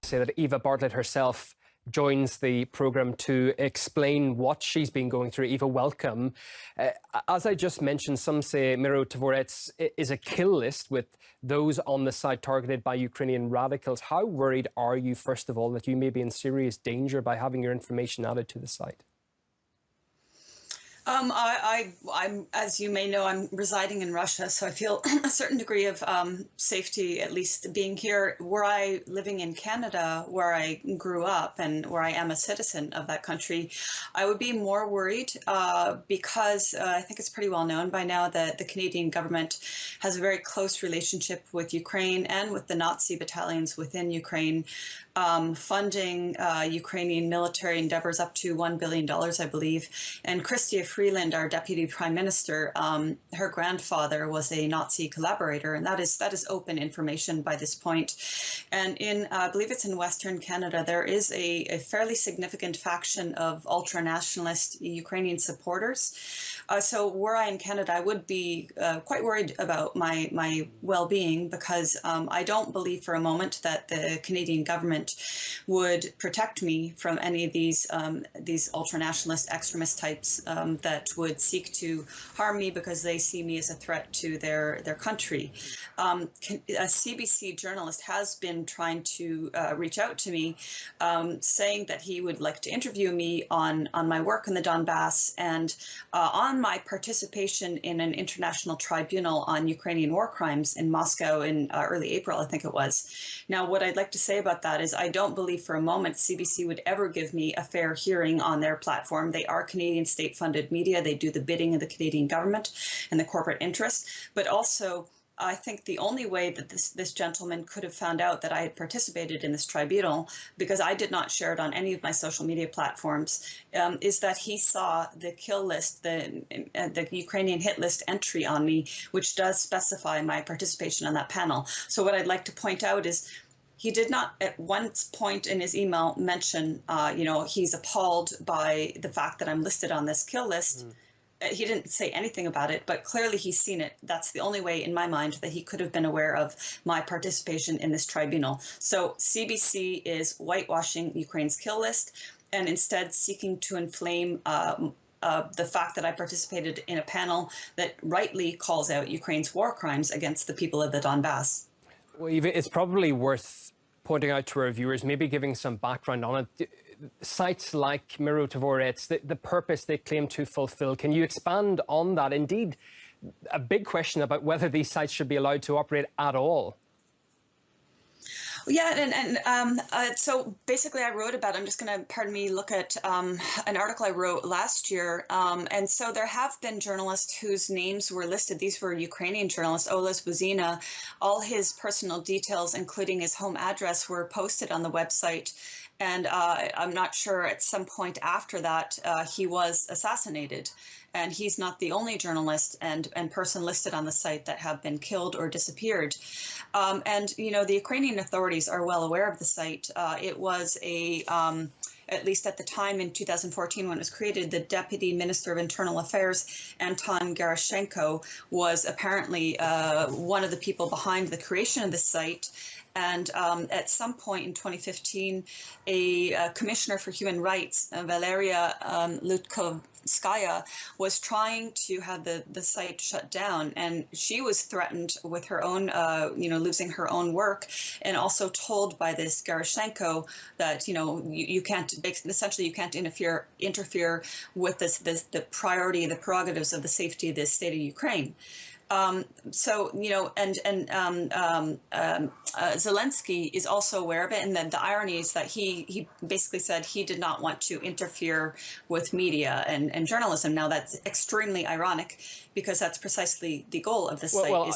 Say that Eva Bartlett herself joins the programme to explain what she's been going through. Eva, welcome. As I just mentioned, some say Miro Tvorets is a kill list with those on the site targeted by Ukrainian radicals. How worried are you, first of all, that you may be in serious danger by having your information added to the site? I'm, as you may know, I'm residing in Russia, so I feel a certain degree of safety, at least being here. Were I living in Canada, where I grew up and where I am a citizen of that country, I would be more worried because I think it's pretty well known by now that the Canadian government has a very close relationship with Ukraine and with the Nazi battalions within Ukraine, funding Ukrainian military endeavors up to $1 billion, I believe. And Chrystia Freeland, our deputy prime minister, her grandfather was a Nazi collaborator, and that is open information by this point. And in, I believe it's in Western Canada, there is a fairly significant faction of ultra-nationalist Ukrainian supporters. So were I in Canada, I would be quite worried about my well-being, because I don't believe for a moment that the Canadian government would protect me from any of these ultra-nationalist extremist types that would seek to harm me because they see me as a threat to their country. A CBC journalist has been trying to reach out to me, saying that he would like to interview me on my work in the Donbass and on my participation in an international tribunal on Ukrainian war crimes in Moscow in early April, I think it was. Now, what I'd like to say about that is I don't believe for a moment CBC would ever give me a fair hearing on their platform. They are Canadian state-funded media. They do the bidding of the Canadian government and the corporate interests. But also, I think the only way that this gentleman could have found out that I had participated in this tribunal, because I did not share it on any of my social media platforms, is that he saw the kill list, the Ukrainian hit list entry on me, which does specify my participation on that panel. So what I'd like to point out is he did not at one point in his email mention, he's appalled by the fact that I'm listed on this kill list. He didn't say anything about it, but clearly he's seen it. That's the only way, in my mind, that he could have been aware of my participation in this tribunal. So CBC is whitewashing Ukraine's kill list and instead seeking to inflame the fact that I participated in a panel that rightly calls out Ukraine's war crimes against the people of the Donbass. Well, Eva, it's probably worth pointing out to our viewers, maybe giving some background on it. Sites like Miro Tvorets, the purpose they claim to fulfill. Can you expand on that? Indeed, a big question about whether these sites should be allowed to operate at all. Yeah, so basically I wrote about, I'm just going to, pardon me, look at an article I wrote last year. And so there have been journalists whose names were listed. These were Ukrainian journalists, Oles Buzina. All his personal details, including his home address, were posted on the website. And I'm not sure at some point after that he was assassinated. And he's not the only journalist and person listed on the site that have been killed or disappeared. The Ukrainian authorities are well aware of the site. It was at least at the time in 2014 when it was created, the Deputy Minister of Internal Affairs, Anton Gerashenko, was apparently one of the people behind the creation of the site. And at some point in 2015, a commissioner for human rights, Valeria Lutkovskaya, was trying to have the site shut down. And she was threatened with her own, losing her own work, and also told by this Gerashenko that, you can't, essentially you can't interfere with the priority, the prerogatives of the safety of the state of Ukraine. Zelensky is also aware of it, and then the irony is that he basically said he did not want to interfere with media and journalism. Now that's extremely ironic, because that's precisely the goal of this site.